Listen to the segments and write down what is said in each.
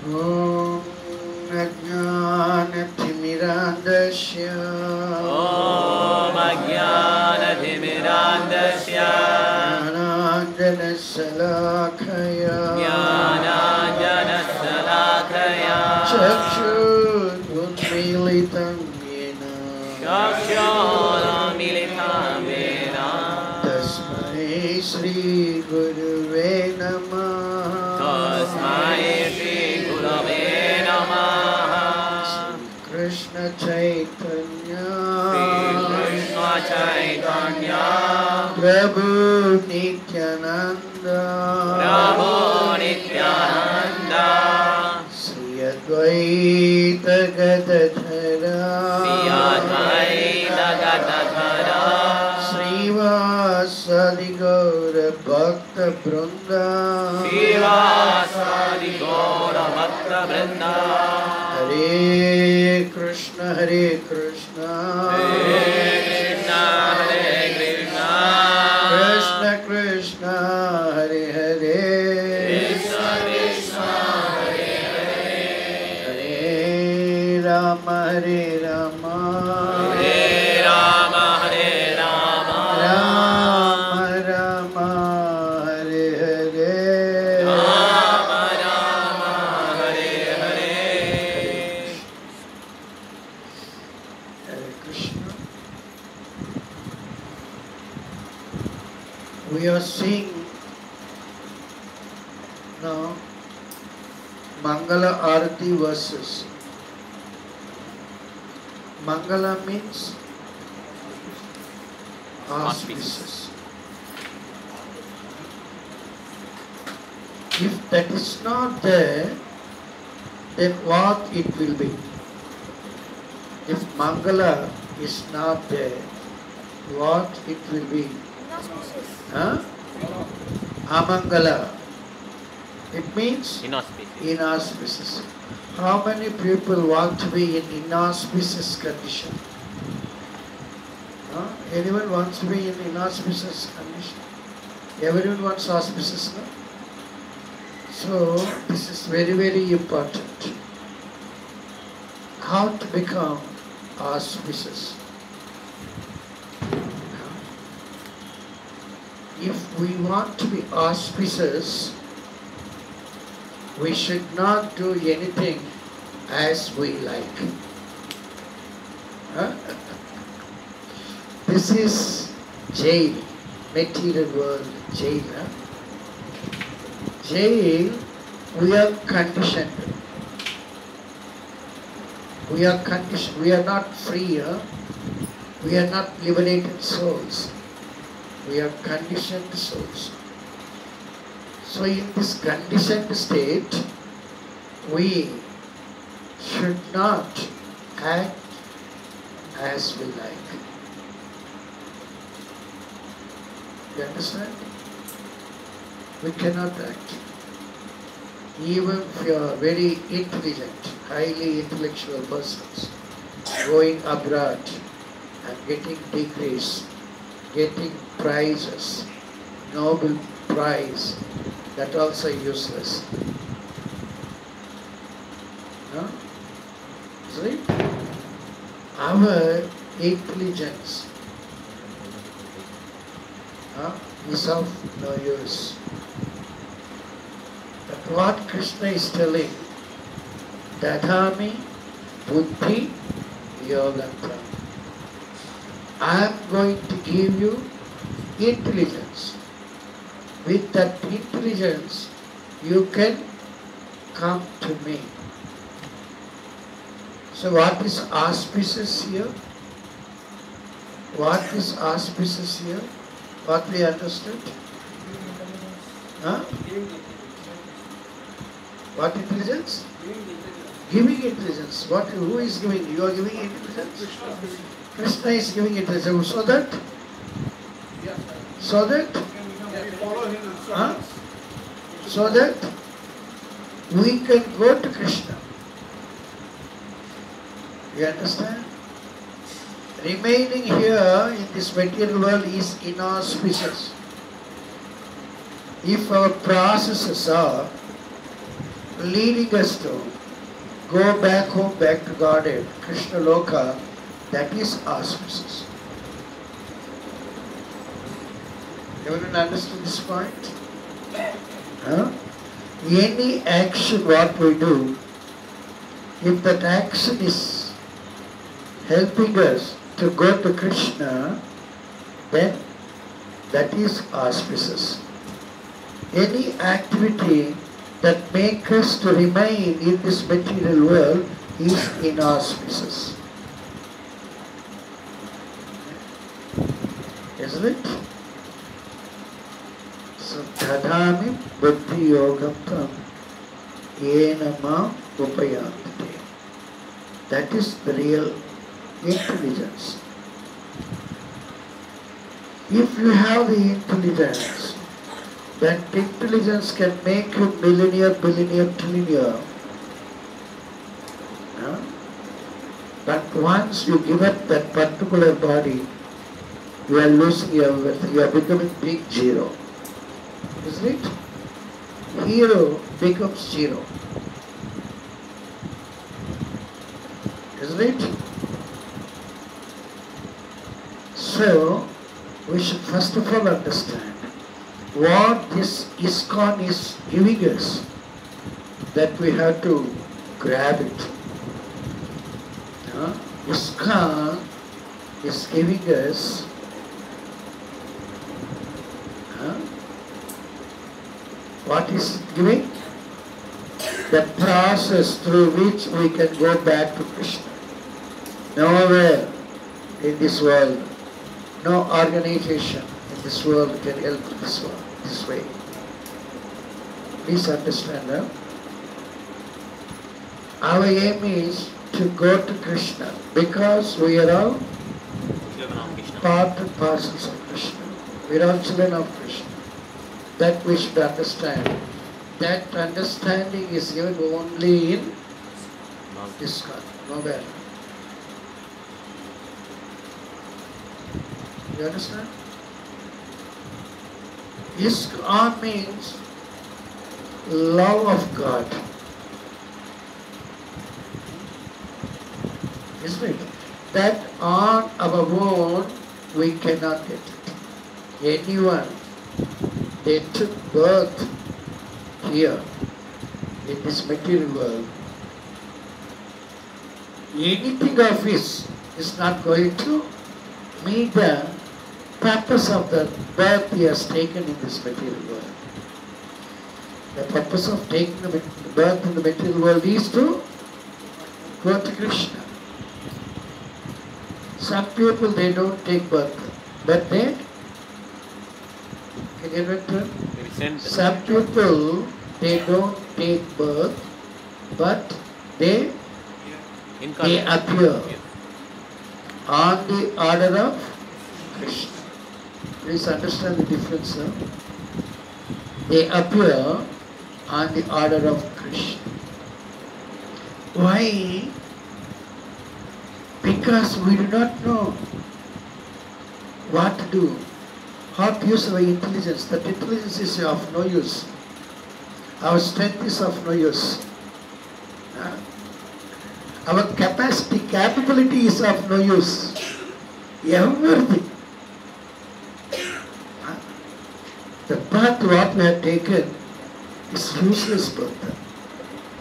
Om Ajnanathimiradasya Om Ajnanathimiradasya Jnananjanasalakaya Jnananjanasalakaya Chakshurunmilitam yena Chakshurunmilitam yena Tasmai Shri Guruve Namah Tasmai Shri Gurave Namah Krishna Chaitanya Krishna Chaitanya Prabhu Nityananda Prabhu Nityananda Sri Advaita Gadadhara Sri Advaita Gadadhara Srivasadi Gaura Bhakta Brunda Srivasadi Gaura Bhakta Vrinda Hare Krishna Hare Krishna Hare Krishna Hare Krishna Krishna Krishna Hare Hare Krishna Krishna Hare Hare Rama Hare Rama Hare Rama Hare Rama Rama Rama Hare Hare Rama Rama Hare Hare Hare Krishna. We are seeing now Mangala Arati verses. Mangala means auspicious. If that is not there, then what it will be? If Mangala is not there, what it will be? Huh? Amangala. It means Inauspicious. inauspicious. How many people want to be in inauspicious condition? Huh? Anyone wants to be in inauspicious condition? Everyone wants auspicious, no? So this is very, very important. How to become auspicious? If we want to be auspicious, we should not do anything as we like. Huh? This is jail, material world, jail. Huh? Jail, we are conditioned. We are conditioned. We are not free. Huh? We are not liberated souls. We are conditioned souls. So in this conditioned state, we should not act as we like. You understand? We cannot act. Even if you are very intelligent, highly intellectual persons, going abroad and getting degrees, getting prizes, Nobel Prize, that also useless. No? See? Our intelligence is of no use. But what Krishna is telling, Dadhami Buddhi Yoganta. I am going to give you intelligence. With that intelligence, you can come to me. So what is auspicious here? What is auspicious here? What we understood? Huh? What intelligence? Giving intelligence. What? Who is giving? You are giving intelligence? Krishna is giving intelligence. So that? Huh? So that we can go to Krishna. You understand? Remaining here in this material world is inauspicious. If our processes are leading us to go back home, back to Godhead, Krishna Loka, that is auspices. Everyone understand this point? Huh? Any action what we do, if that action is helping us to go to Krishna, then that is auspices. Any activity that makes us to remain in this material world is inauspicious. Isn't it? So, Tadami Buddhi Yogam Tam Yenama Upayante. That is the real intelligence. If you have the intelligence, that intelligence can make you millionaire, billionaire, trillionaire. Huh? But once you give up that particular body, you are losing your worth. You are becoming big zero. Isn't it? Hero becomes zero. Isn't it? So, we should first of all understand what this ISKCON is giving us, that we have to grab it. ISKCON is giving us what is it giving? The process through which we can go back to Krishna. Nowhere in this world, no organization in this world can help this way. Please understand that. Our aim is to go to Krishna because we are all part and parcels of Krishna. We are all children of Krishna. That we should understand. That understanding is given only in ISKCON, nowhere. You understand? ISKCON means love of God. Isn't it? That on our own we cannot get it. Anyone, they took birth here in this material world. Anything of his is not going to meet the purpose of the birth he has taken in this material world. The purpose of taking the birth in the material world is to go to Krishna. Some people, they don't take birth, but they can you return? Some people, they don't take birth, but they appear on the order of Krishna. Please understand the difference, sir. They appear on the order of Krishna. Why? Because we do not know what to do, how to use our intelligence. That intelligence is of no use. Our strength is of no use. Our capability is of no use. Everything. The path what we have taken is useless birth.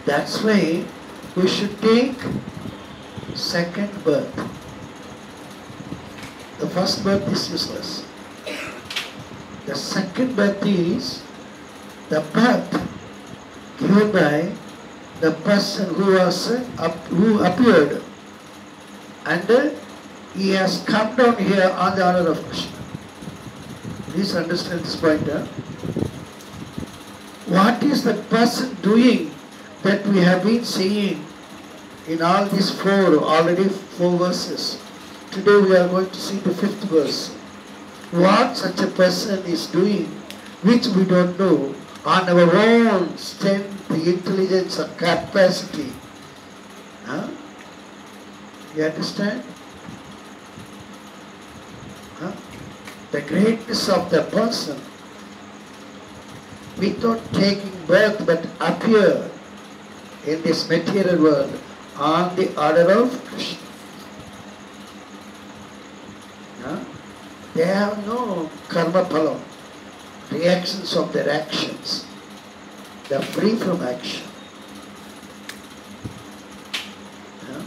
That's why we should take second birth. The first birth is useless. The second birth is the birth given by the person who appeared, and he has come down here on the order of Krishna. Please understand this point. What is the person doing that we have been seeing in all these already four verses? Today we are going to see the fifth verse. What such a person is doing, which we don't know, on our own strength, the intelligence or capacity. You understand? The greatness of the person, without taking birth but appear in this material world on the order of Krishna. Huh? They have no karma phalam, reactions of their actions. They are free from action. Huh?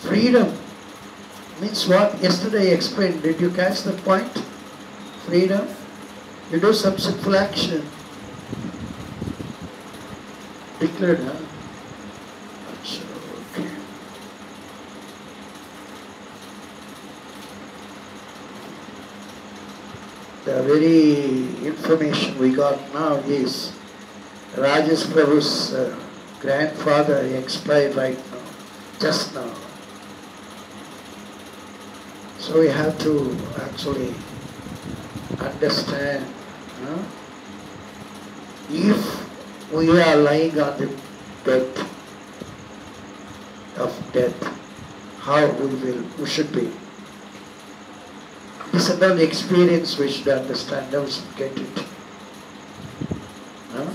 Freedom means what? Yesterday I explained. Did you catch the point? Freedom. You do some sinful action. Declared, huh? Okay. The very information we got now is Rajesh Prabhu's grandfather expired right now, just now. So we have to actually understand, huh? If we are lying on the bed of death, how we should be. This is the experience we should understand, we should get it. Huh?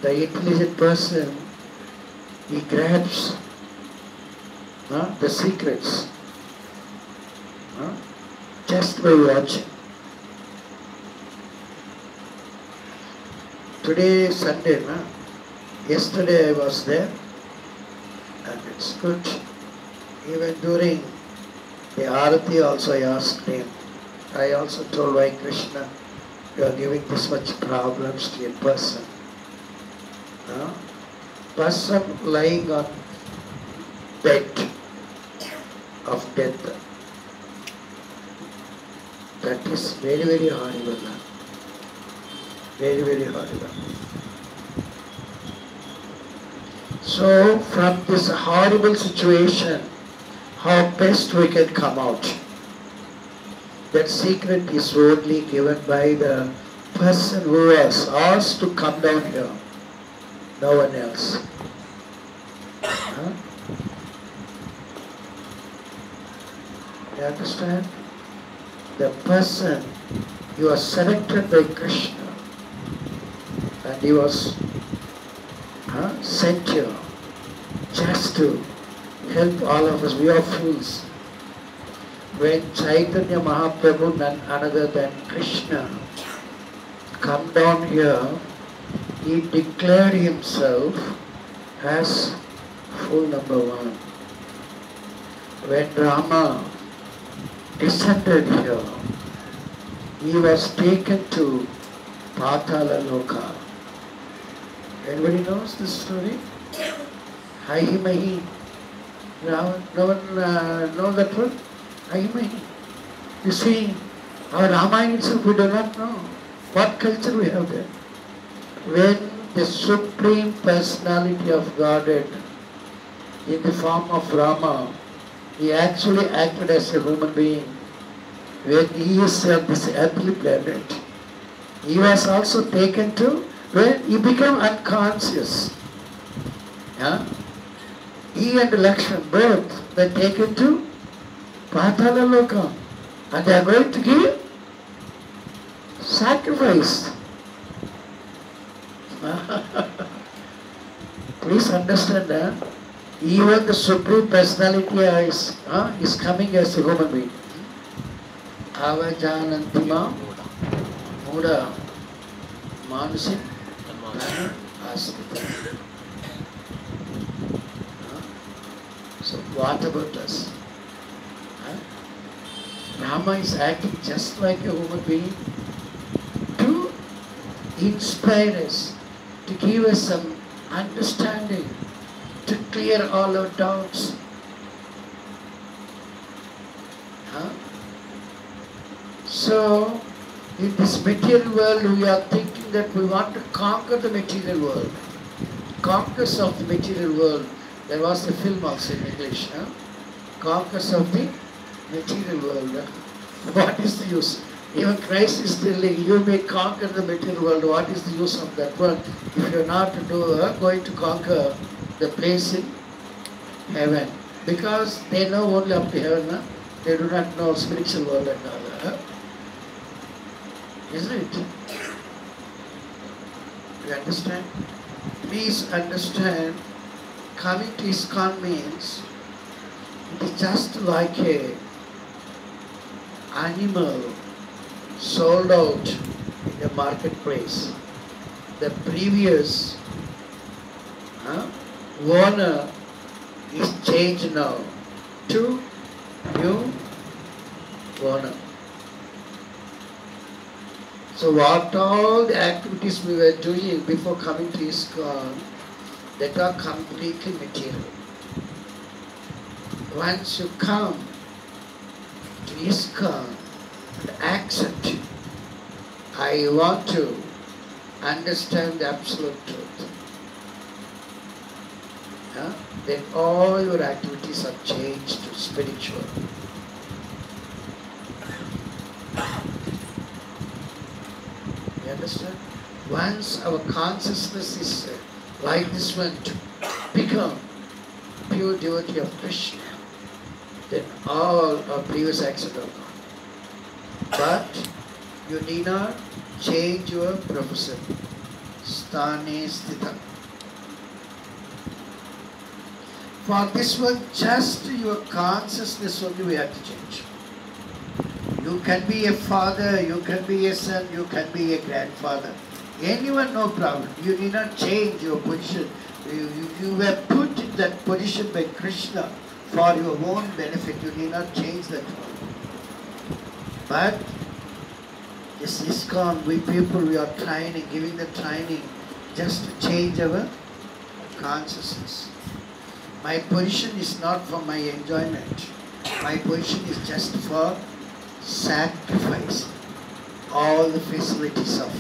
The intelligent person, he grabs the secrets just by watching. Today is Sunday, yesterday I was there, and it's good. Even during the Arati also I asked him. I also told, why Krishna, you are giving this much problems to a person. Person lying on bed of death. That is very, very horrible. Very, very horrible. So from this horrible situation, how best we can come out? That secret is only given by the person who has asked to come down here. No one else. Huh? You understand? The person, you are selected by Krishna, and he was sent here just to help all of us. We are fools. When Chaitanya Mahaprabhu, none other than Krishna, come down here, he declared himself as fool number one. When Rama descended here, he was taken to Patala Loka. Anybody knows this story? Haimahi. No one knows that one? Haimahi. You see, our Ramayana itself we do not know. What culture we have there? When the Supreme Personality of Godhead, in the form of Rama, he actually acted as a human being. When he is on this earthly planet, he was also taken to, when he became unconscious. Yeah? He and Lakshman both were taken to Patala Loka, and they are going to give sacrifice. Please understand that even the Supreme Personality is coming as a human being. Avajanantima Muda Manusin Asmita. So what about us? Rama is acting just like a human being to inspire us, to give us some understanding, to clear all our doubts. So, in this material world, we are thinking that we want to conquer the material world. Conquerors of the material world. There was a film also in English. Conquerors of the material world. What is the use? Even Christ is telling, you may conquer the material world. What is the use of that word if you are not going to conquer the place in heaven? Because they know only up to heaven. They do not know spiritual world and all that. Isn't it? You understand? Please understand, coming to ISKCON means it is just like a animal sold out in the marketplace. The previous owner is changed now to new owner. So what all the activities we were doing before coming to ISKCON, that are completely material. Once you come to ISKCON and accept, I want to understand the absolute truth, then all your activities are changed to spiritual. You understand? Once our consciousness is like this one to become pure devotee of Krishna, then all our previous actions are gone. But you need not change your profession. Sthane sthita. For this one, just your consciousness only we have to change. You can be a father, you can be a son, you can be a grandfather. Anyone, no problem. You need not change your position. You were put in that position by Krishna for your own benefit. You need not change that one. But this ISKCON, we people, we are training, giving the training just to change our consciousness. My position is not for my enjoyment. My position is just for sacrifice all the facilities of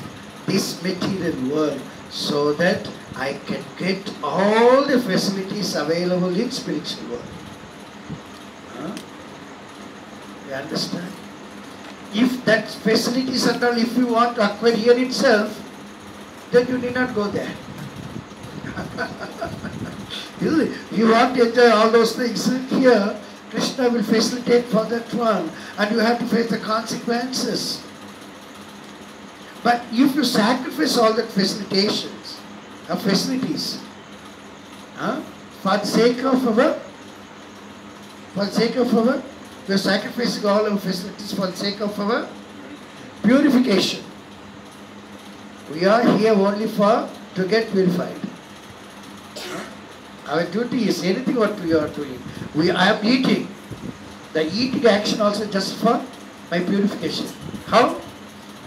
this material world so that I can get all the facilities available in spiritual world. You understand? If that facilities are all, if you want to acquire here itself, then you need not go there. You want to enjoy all those things here, Krishna will facilitate for that one, and you have to face the consequences. But if you sacrifice all that facilities, for the sake of our, we are sacrificing all our facilities for the sake of our purification. We are here only to get purified. Our duty is anything what we are doing. I am eating. The eating action also just for my purification. How?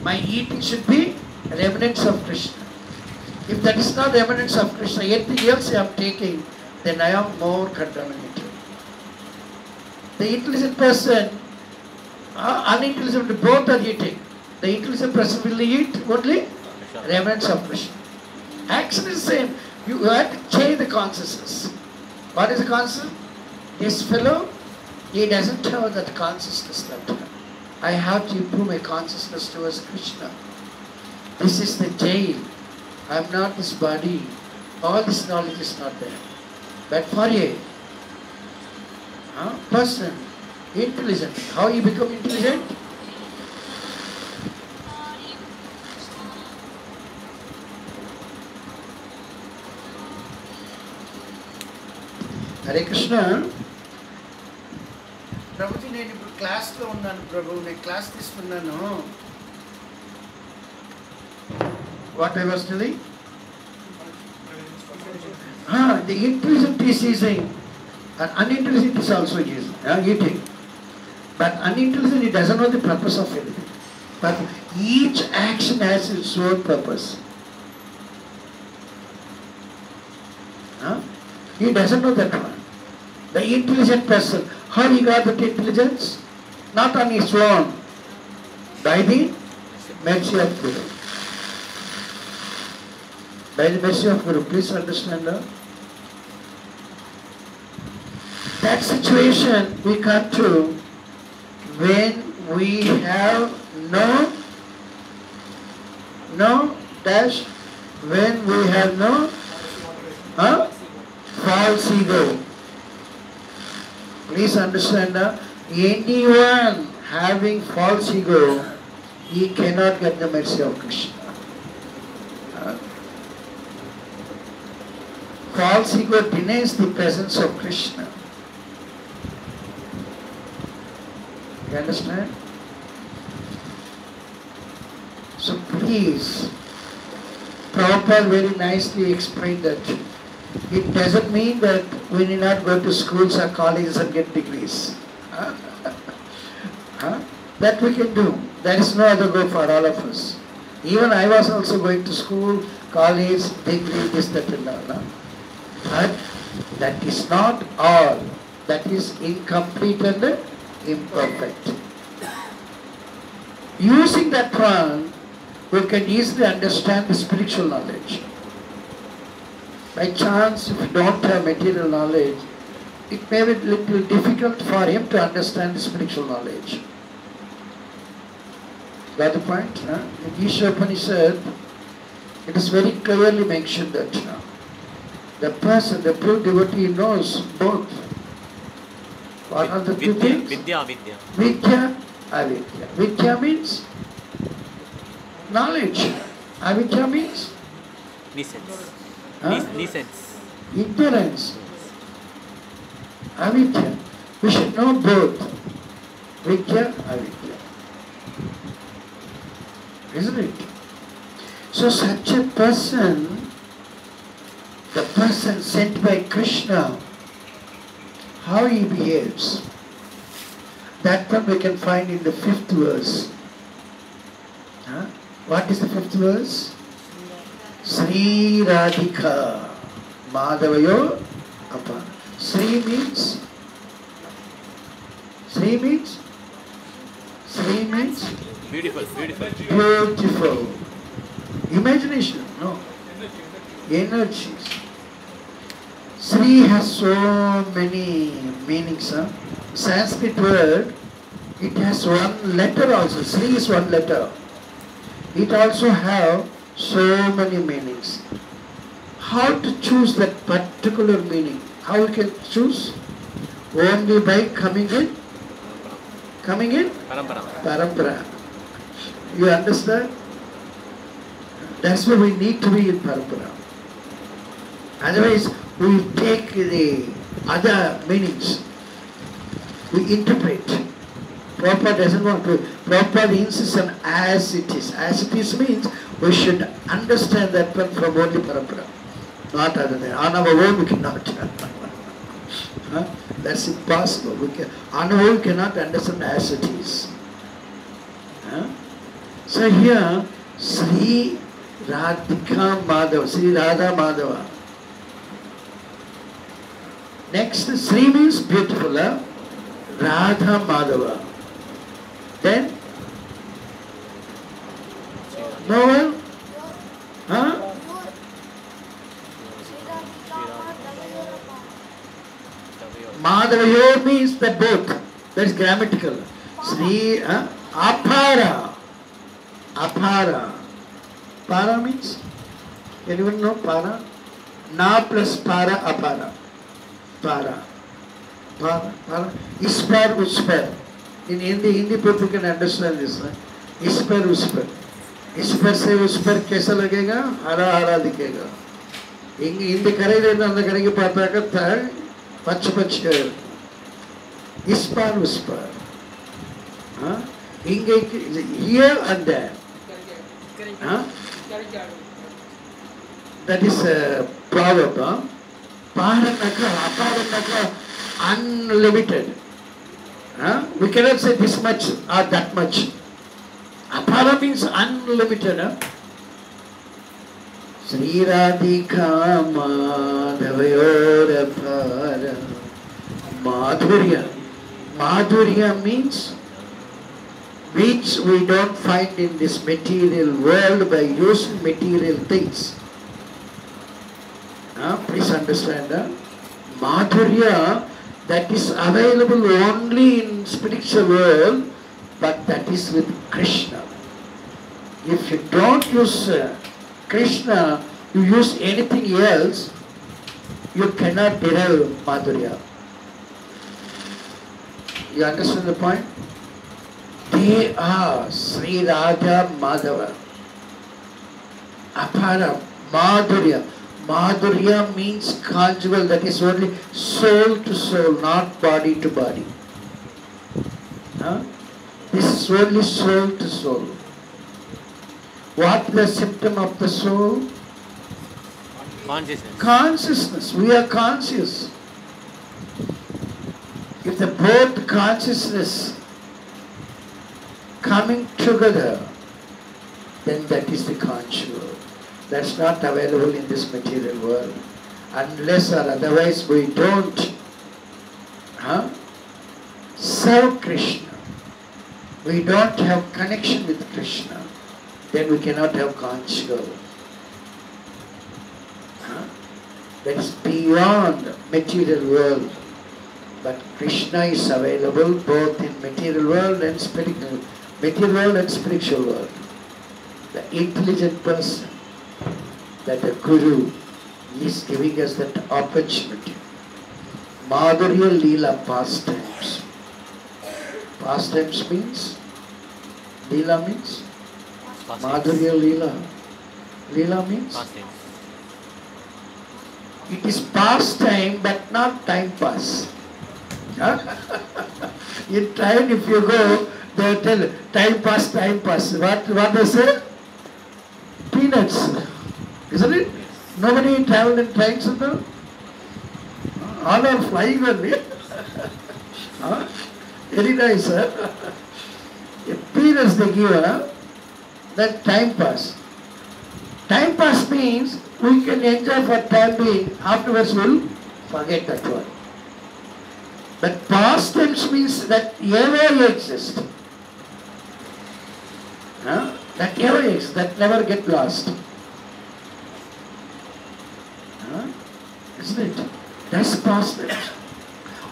My eating should be remnants of Krishna. If that is not remnants of Krishna, anything else I am taking, then I am more contaminated. The intelligent person, unintelligent, both are eating. The intelligent person will eat only remnants of Krishna. Action is the same. You have to change the consciousness. What is the consciousness? This fellow, he doesn't have that consciousness that time. I have to improve my consciousness towards Krishna. This is the jail. I am not this body. All this knowledge is not there. But for a person, intelligent, how you become intelligent? Hare Krishna. Prabhuji నేను ఇప్పుడు క్లాస్లో ఉన్నాను ప్రభు, నేను class తీసుకున్నాను. What I was telling? The intelligent is using, and unintelligent is also using, eating. But unintelligent, he doesn't know the purpose of anything. But each action has its own purpose. He doesn't know that one. The intelligent person, how he got that intelligence? Not on his own, by the mercy of Guru. By the mercy of Guru, please understand that. That situation we come to when we have when we have no false ego. Please understand that anyone having false ego, he cannot get the mercy of Krishna. false ego denies the presence of Krishna. You understand? So please, Prabhupada very nicely explained that it doesn't mean that we need not go to schools or colleges and get degrees. That we can do. There is no other goal for all of us. Even I was also going to school, college, degree, this, that and all. But that is not all. That is incomplete and imperfect. Using that one, we can easily understand the spiritual knowledge. By chance, if you don't have material knowledge, it may be a little difficult for him to understand the spiritual knowledge. Got the point? In Isha Upanishad, it is very clearly mentioned that the person, the true devotee knows both. What are the two things? Vidya. Vidya, avidya. Vidya means knowledge. Avidya means Nescience. ignorance. Avidya. We should know both. Vidya, avidya. Isn't it? So such a person, the person sent by Krishna, how he behaves, that one we can find in the 5th verse. What is the 5th verse? Sri Radhika Madhavayo Apana. Sri means Beautiful. beautiful. Imagination, no. Energies. Sri has so many meanings. Sanskrit word, it has one letter also. Sri is one letter. It also have so many meanings. How to choose that particular meaning? How we can choose? Only by coming in Parampara. You understand? That's why we need to be in Parampara. Otherwise, we take the other meanings. We interpret. Prabhupada doesn't want to. Prabhupada insists on as it is. As it is means we should understand that one from only Parampara. Not other than. On our own we cannot. That's impossible. On our own we cannot understand as it is. So here, Sri Radhika Madhava, Sri Radha Madhava. Next, Sri means beautiful, Radha Madhava. Then, no one? Madhavayo means the both. That is grammatical. Sri Apara. Apara. Para means? Anyone know para? Na plus para, apara. Para. Para. Ispar, uspar. In Hindi people can understand this. Ispar, uspar. Ispar se uspar कैसा लगेगा? हरा हरा दिखेगा. இந்த கரையில இருந்து அந்த கரைக்கு பார்த்தாக்க பச்சை பச்சை. Ispar, uspar. Here and there. That is a proverb. Paranaka, unlimited. We cannot say this much or that much. Apara means unlimited. Sri Radhika Madhavayor Apara. Madhurya. Madhurya means which we don't find in this material world by using material things. Please understand. Madhurya, that is available only in spiritual world, but that is with Krishna. If you don't use Krishna, you use anything else, you cannot derive Madhurya. You understand the point? They are Sri Radha Madhava. Apara, Madhurya. Madhurya means conjugal, that is only soul to soul, not body to body. Huh? This is only soul to soul. What is the symptom of the soul? Consciousness. Consciousness. We are conscious. If the both consciousness coming together, then that is the conjugal. That's not available in this material world. Unless or otherwise we don't serve Krishna. We don't have connection with Krishna. Then we cannot have conjugal. That is beyond material world. But Krishna is available both in material world and spiritual world. The intelligent person, that the Guru is giving us that opportunity. Madhurya Leela pastimes. Pastimes means? Leela means? Madhurya Leela. Leela means? Pastime. It is pastime but not time pass. In train if you go, they will tell time pass, time pass. What they say? Peanuts. Isn't it? Nobody traveled in trains and all? All are flying only. Very nice, huh? Peanuts they give, that time pass. Time pass means we can enjoy for time being, afterwards we'll forget that one. But past tense means that ever exist. That ever exists, that never get lost. Isn't it? That's past tense.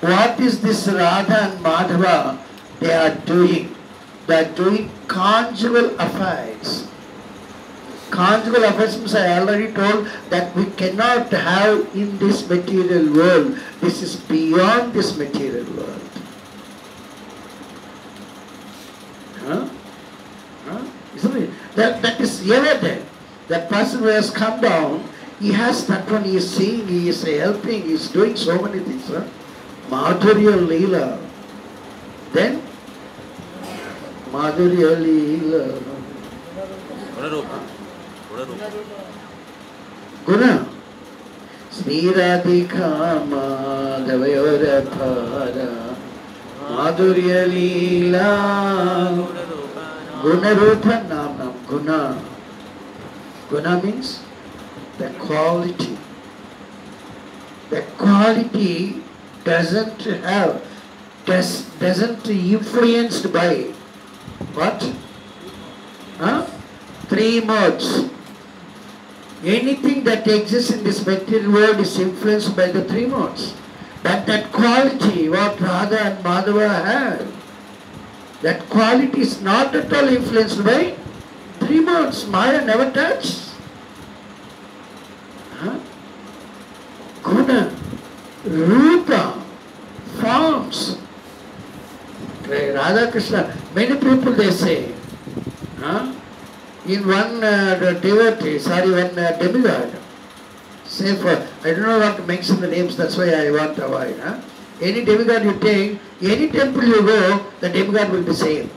What is this Radha and Madhava they are doing? They are doing conjugal affairs. Conjugal affairs means I already told that we cannot have in this material world. This is beyond this material world. Isn't it? That is ever there. That person who has come down, he has that one, he is seeing, he is helping, he is doing so many things. Madhurya Leela. Then Madhurya Leela. Guna. Sri Radhika Madhavayora Phara Madhurya Leela Guna Rupa Namam. Guna. Guna means the quality. The quality doesn't influenced by what? Three modes. Anything that exists in this material world is influenced by the three modes. But that quality, what Radha and Madhava have, that quality is not at all influenced by three modes. Maya never touches. Guna, Rupa, forms. Radha Krishna, many people they say, in one devotee, one demigod, say for, I don't know what to mention the names, that's why I want to avoid. Any demigod you take, any temple you go, the demigod will be same.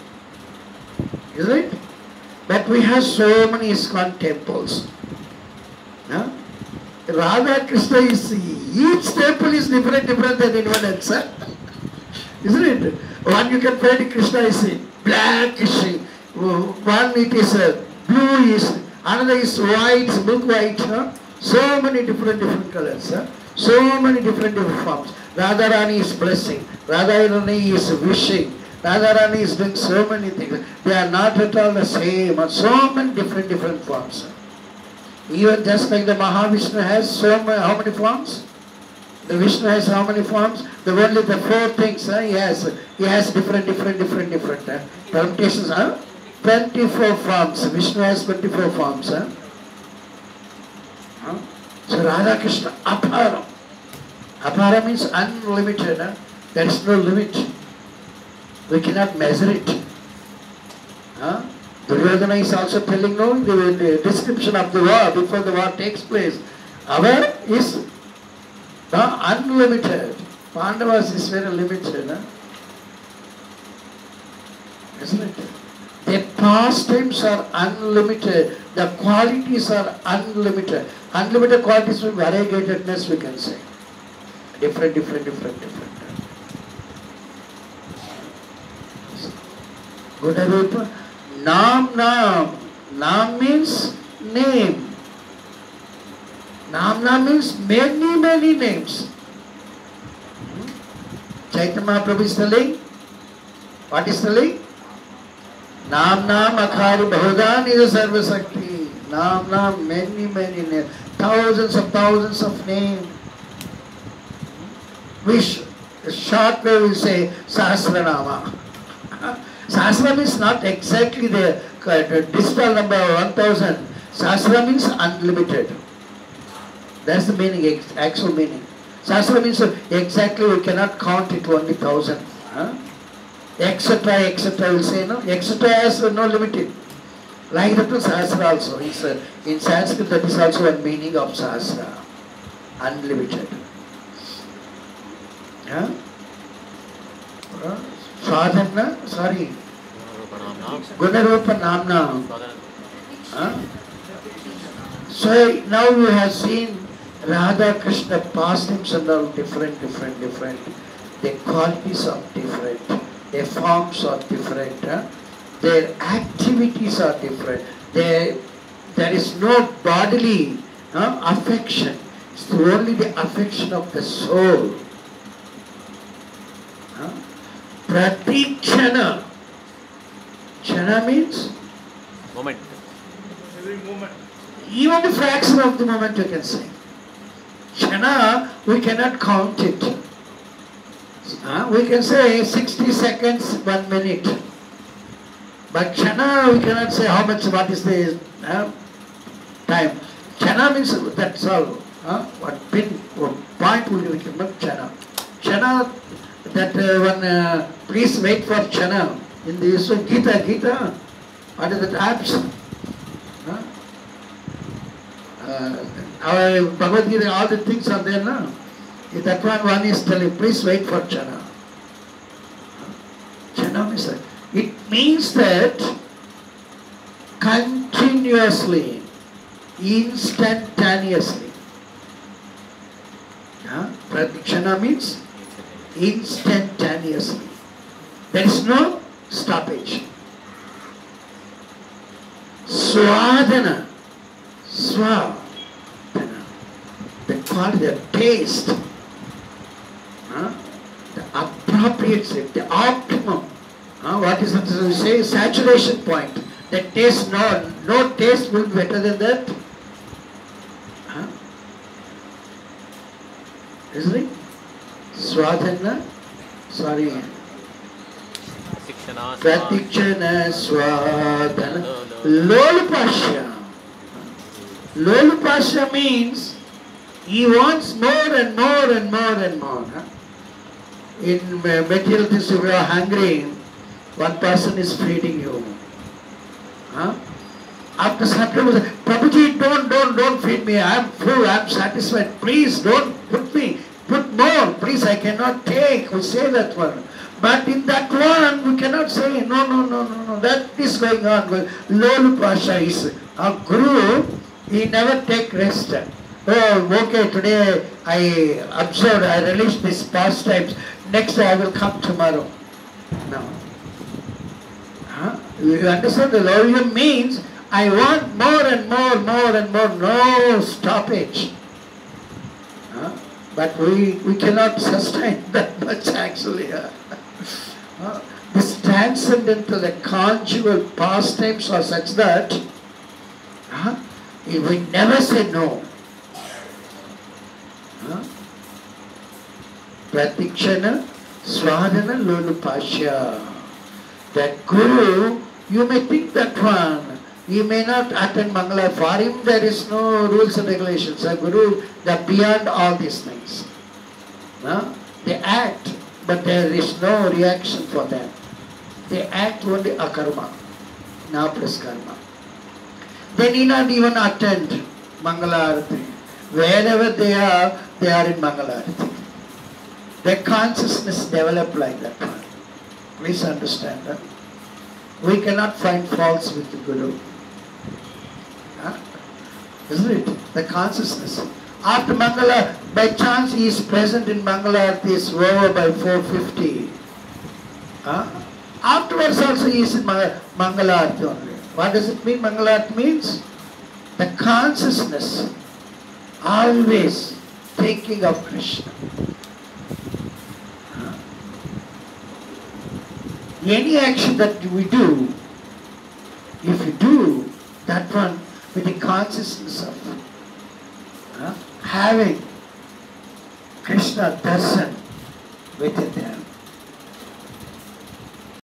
Isn't it? But we have so many ISKCON temples. Radha Krishna is, each temple is different than anyone else. Isn't it? One you can find Krishna is black, one it is blue, another is white, milk white. So many different colors. So many different forms. Radharani is blessing. Radharani is wishing. Radharani is doing so many things. They are not at all the same. So many different forms. Even just like the Mahavishnu has so many, how many forms? The Vishnu has how many forms? The only the four things he has different permutations. 24 forms. Vishnu has 24 forms. So Radha Krishna Apara. Apara means unlimited. There is no limit. We cannot measure it. Duryodhana is also telling, no, the description of the war, before the war takes place, Our is unlimited. Pandavas is very limited. Isn't it? The pastimes are unlimited. The qualities are unlimited. Unlimited qualities with variegatedness, we can say. Different. Gunarupa. Nam means name. Nam means many names. Chaitanya Mahaprabhu is telling. What is telling? Nam Akhari Bahudan is a Sarva Sakti. Nam, many names. Thousands of names. Which short way we say Sahasranama. Sahasra means not exactly the distal number 1000. Sahasra means unlimited. That's the meaning, actual meaning. Sahasra means exactly we cannot count it only 1000. Etc. will say no. Etc. has no limit. Like that to Sahasra also. In Sanskrit that is also one meaning of Sahasra. Unlimited. Sadhana, sorry. Gunarupa Namna. So now we have seen Radha Krishna pastimes and all different. The qualities are different. Their forms are different. Their activities are different. There is no bodily affection. It's only the affection of the soul. Pratikshana. Chana means? Moment. Every moment. Even the fraction of the moment you can say. Chana, we cannot count it. We can say 60 seconds, 1 minute. But Chana, we cannot say how much, what is the time. Chana means that's all. What point we can make Chana. Chana, that one, please wait for Chana. In the Gita, what is that apps? Our Bhagavad Gita, all the things are there now. That one is telling, please wait for Chana. Chana means that. It means that continuously, instantaneously. Pratikshana means instantaneously. There is no stoppage. Swadhana. Swadhana. The quality, the taste. The appropriate shape, the optimum. What is that we say? Saturation point. The taste, no taste will be better than that. Isn't it? Swadhana. Sorry. Pratikshana Swadhana. Lolupasya. Lolupasya means he wants more and more. In material things, if you are hungry, one person is feeding you. After some time, Prabhuji, don't feed me. I am full, I am satisfied. Please don't put more. Please, I cannot take. We say that one. But in that one, we cannot say, no. That is going on. Lolupasha is our Guru. He never take rest. Oh, okay, today I observed, I released these pastimes. Next day I will come tomorrow. No. You understand the Lolupasha means I want more and more. No stoppage. But we cannot sustain that much actually. This transcendental, the conjugal pastimes are such that we never say no. Pratikshana, Swadhana, Lolupasya. That Guru, you may think that one, he may not attend Mangala. For him there is no rules and regulations. A Guru, they are beyond all these things. They act, but there is no reaction for them. They act only akarma, na plus karma. They need not even attend Mangala Arati. Wherever they are in Mangalarati. Their consciousness develop like that one. Please understand that. We cannot find faults with the Guru. Huh? Isn't it? The consciousness. After Mangala, by chance he is present in Mangalarati, is over by 4:50. Huh? Afterwards also he is in Mangalarati only. What does it mean? Mangalarati means the consciousness always thinking of Krishna. Any action that we do, if you do that one with the consciousness of having Krishna darshan within there,